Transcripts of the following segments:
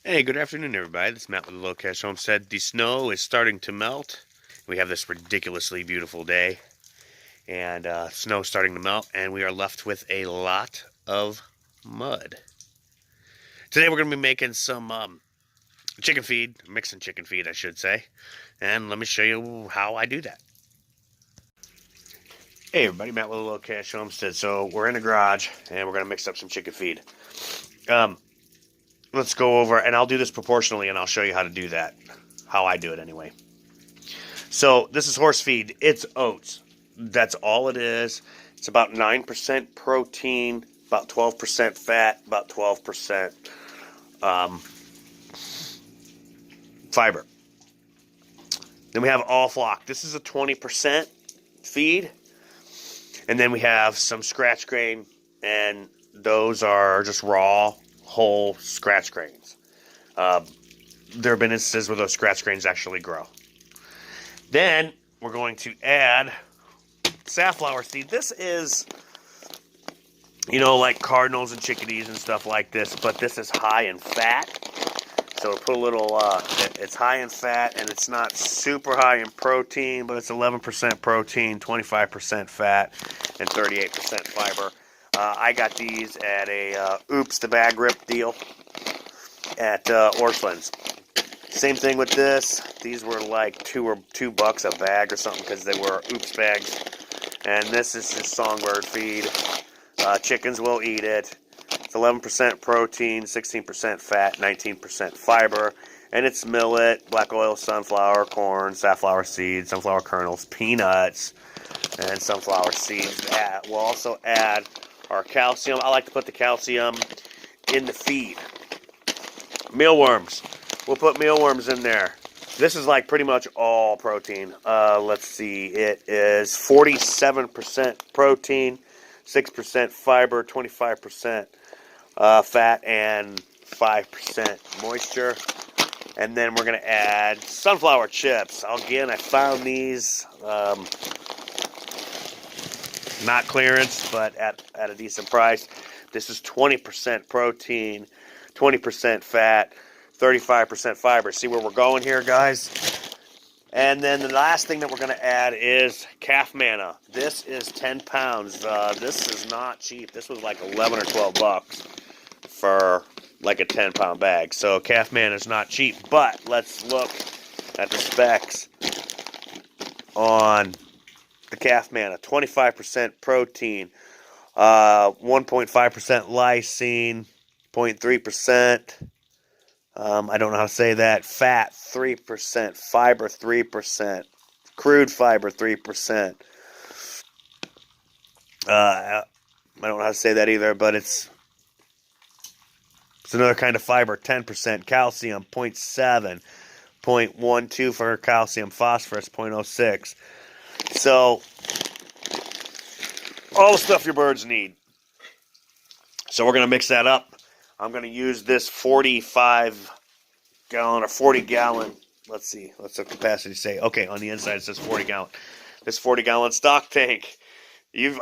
Hey, good afternoon, everybody. This is Matt with the Low Cash Homestead. The snow is starting to melt. We have this ridiculously beautiful day, and snow starting to melt, and we are left with a lot of mud. Today, we're going to be making some chicken feed, mixing chicken feed, I should say, and let me show you how I do that. Hey, everybody, Matt with the Low Cash Homestead. So we're in the garage, and we're going to mix up some chicken feed. Let's go over, and I'll do this proportionally, and I'll show you how to do that. How I do it, anyway. So this is horse feed. It's oats. That's all it is. It's about 9% protein, about 12% fat, about 12% fiber. Then we have all flock. This is a 20% feed. And then we have some scratch grain, and those are just raw, whole scratch grains. There have been instances where those scratch grains actually grow. Then we're going to add safflower seed. This is, like cardinals and chickadees and stuff like this, but this is high in fat. So we'll put a little, it's high in fat, and it's not super high in protein, but it's 11% protein, 25% fat, and 38% fiber. I got these at a Opps the bag rip deal at Orchlands. Same thing with this. These were like $2 a bag or something because they were Opps bags. And this is just Songbird Feed. Chickens will eat it. It's 11% protein, 16% fat, 19% fiber. And it's millet, black oil, sunflower, corn, safflower seeds, sunflower kernels, peanuts, and sunflower seeds. We'll also add our calcium. I like to put the calcium in the feed. Mealworms. We'll put mealworms in there. This is like pretty much all protein. Let's see. It is 47% protein, 6% fiber, 25% fat, and 5% moisture. And then we're going to add sunflower chips. Again, I found these not clearance, but at a decent price. This is 20% protein, 20% fat, 35% fiber. See where we're going here, guys? And then the last thing that we're going to add is calf manna. This is 10 pounds. This is not cheap. This was like 11 or 12 bucks for like a 10-pound bag. So calf manna is not cheap. But let's look at the specs on the calf manna. 25% protein, 1.5% lysine, 0.3%. I don't know how to say that. Fat, 3%. Fiber, 3%. Crude fiber, 3%. I don't know how to say that either, but it's another kind of fiber, 10%. Calcium, 0.7. 0.12 for calcium. Phosphorus, 0.06. So, all the stuff your birds need. So we're going to mix that up. I'm going to use this 45-gallon or 40-gallon. Let's see. What's the capacity say? Okay, on the inside it says 40-gallon. This 40-gallon stock tank.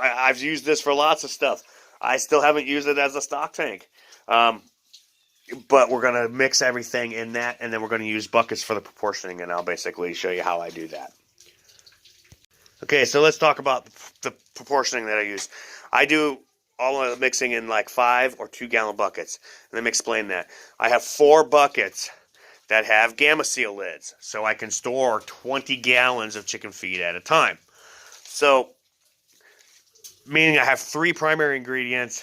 I've used this for lots of stuff. I still haven't used it as a stock tank. But we're going to mix everything in that, and then we're going to use buckets for the proportioning, and I'll basically show you how I do that. Okay, so let's talk about the proportioning that I use. I do all of the mixing in like 5 or 2-gallon buckets. And let me explain that. I have 4 buckets that have Gamma Seal lids, so I can store 20 gallons of chicken feed at a time. So, meaning I have 3 primary ingredients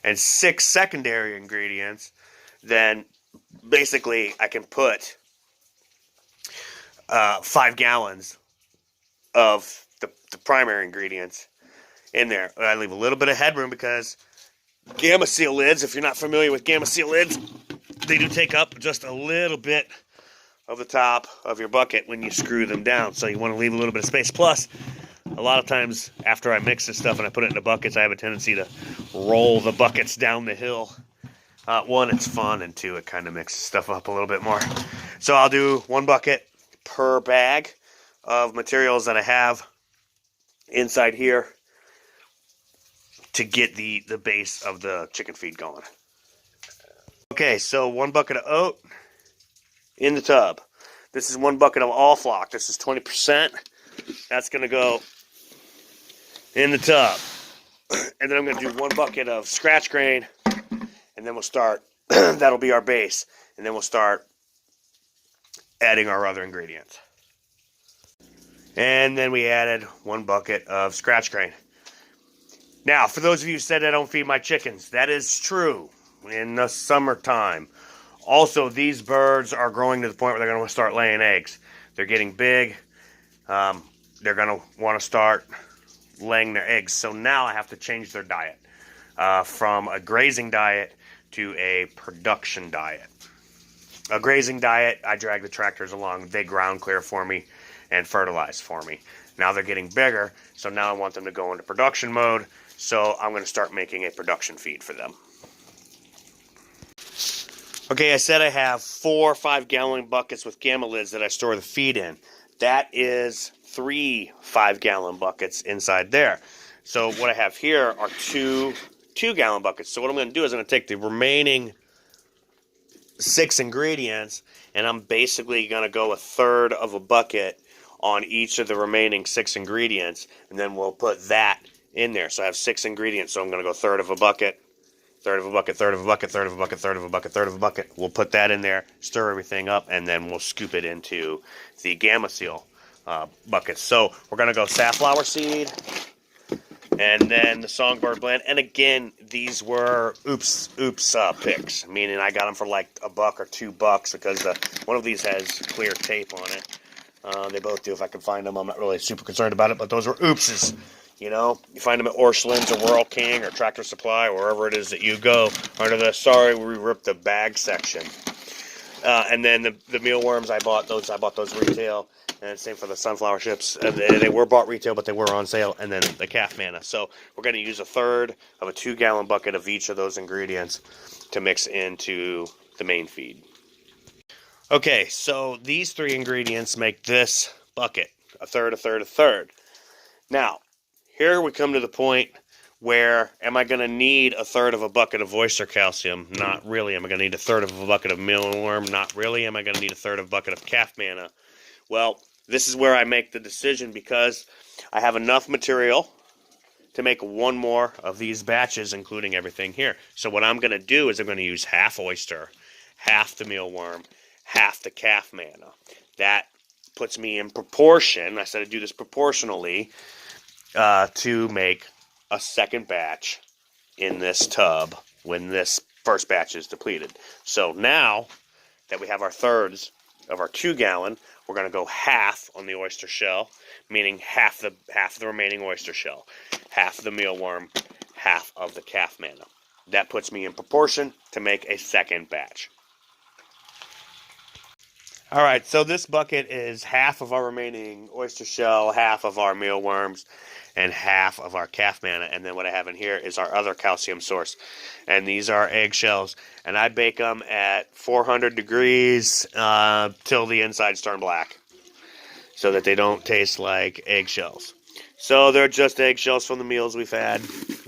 and 6 secondary ingredients. Then basically I can put 5 gallons of the primary ingredients in there. I leave a little bit of headroom because Gamma Seal lids, if you're not familiar with Gamma Seal lids, they do take up just a little bit of the top of your bucket when you screw them down. So you want to leave a little bit of space. Plus, a lot of times after I mix this stuff and I put it into buckets, I have a tendency to roll the buckets down the hill. 1, it's fun, and 2, it kind of mixes stuff up a little bit more. So I'll do 1 bucket per bag of materials that I have inside here to get the base of the chicken feed going. Okay, so 1 bucket of oat in the tub. This is 1 bucket of all flock. This is 20%. That's going to go in the tub. And then I'm going to do 1 bucket of scratch grain, and then we'll start, that'll be our base, and then we'll start adding our other ingredients. And then we added 1 bucket of scratch grain. Now, for those of you who said I don't feed my chickens, that is true in the summertime. Also, these birds are growing to the point where they're going to start laying eggs. They're getting big. They're going to want to start laying their eggs. So now I have to change their diet from a grazing diet to a production diet. A grazing diet, I drag the tractors along. They ground clear for me and fertilize for me. Now they're getting bigger, so now I want them to go into production mode. So I'm going to start making a production feed for them. Okay, I said I have 4 5-gallon buckets with gamma lids that I store the feed in. That is 3 5-gallon buckets inside there. So what I have here are 2 2-gallon buckets. So what I'm going to do is I'm going to take the remaining 6 ingredients, and I'm basically going to go 1/3 of a bucket on each of the remaining 6 ingredients, and then we'll put that in there. So I have 6 ingredients, so I'm going to go 1/3 of a bucket, 1/3 of a bucket, 1/3 of a bucket, 1/3 of a bucket, 1/3 of a bucket, 1/3 of a bucket. We'll put that in there, stir everything up, and then we'll scoop it into the Gamma Seal buckets. So we're going to go Safflower Seed, and then the Songbird blend. And again, these were oops picks, meaning I got them for like $1 or $2 because one of these has clear tape on it. They both do if I can find them. I'm not really super concerned about it, but those were oopses. You know, you find them at Orscheln's or Rural King or Tractor Supply or wherever it is that you go under the sorry we ripped the bag section. And then the mealworms, I bought those retail. And same for the sunflower ships. They were bought retail, but they were on sale. And then the calf manna. So we're going to use 1/3 of a 2-gallon bucket of each of those ingredients to mix into the main feed. Okay, so these 3 ingredients make this bucket. 1/3, 1/3, 1/3. Now, here we come to the point where am I going to need 1/3 of a bucket of oyster calcium? Not really. Am I going to need 1/3 of a bucket of mealworm? Not really. Am I going to need 1/3 of a bucket of calf manna? Well, this is where I make the decision because I have enough material to make 1 more of these batches, including everything here. So what I'm going to do is I'm going to use half oyster, half the mealworm, half the calf manna. That puts me in proportion. I said I'd do this proportionally to make a 2nd batch in this tub when this first batch is depleted. So now that we have our 1/3 of our 2-gallon, we're going to go half on the oyster shell, meaning half the remaining oyster shell, half the mealworm, half of the calf manna. That puts me in proportion to make a 2nd batch. All right, so this bucket is half of our remaining oyster shell, half of our mealworms, and half of our calf manna. And then what I have in here is our other calcium source. And these are eggshells. And I bake them at 400 degrees till the insides turn black so that they don't taste like eggshells. So they're just eggshells from the meals we've had.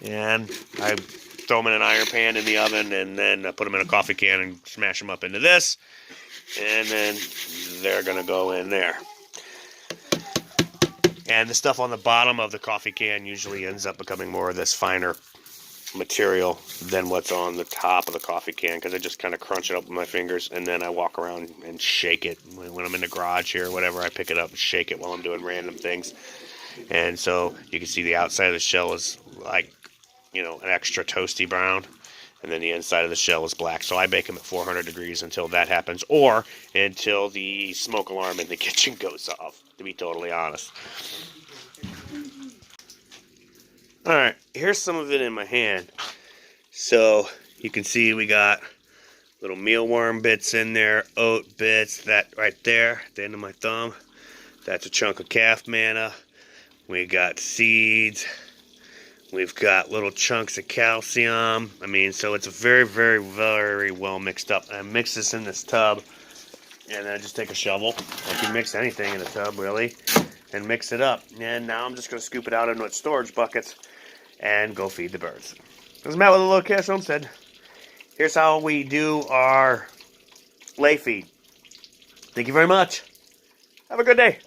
And I throw them in an iron pan in the oven, and then I put them in a coffee can and smash them up into this. And then they're going to go in there. And the stuff on the bottom of the coffee can usually ends up becoming more of this finer material than what's on the top of the coffee can, because I just kind of crunch it up with my fingers, and then I walk around and shake it. When I'm in the garage here or whatever, I pick it up and shake it while I'm doing random things. And so you can see the outside of the shell is like, you know, an extra toasty brown. And then the inside of the shell is black. So I bake them at 400 degrees until that happens, or until the smoke alarm in the kitchen goes off, to be totally honest. Alright, here's some of it in my hand. So you can see we got little mealworm bits in there, oat bits, that right there at the end of my thumb. That's a chunk of calf manna. We got seeds. We've got little chunks of calcium. I mean, so it's very, very, very well mixed up. And I mix this in this tub, and then I just take a shovel, like you mix anything in a tub, really, and mix it up. And now I'm just going to scoop it out into its storage buckets and go feed the birds. This is Matt with a Little Cash Homestead. here's how we do our lay feed. Thank you very much. Have a good day.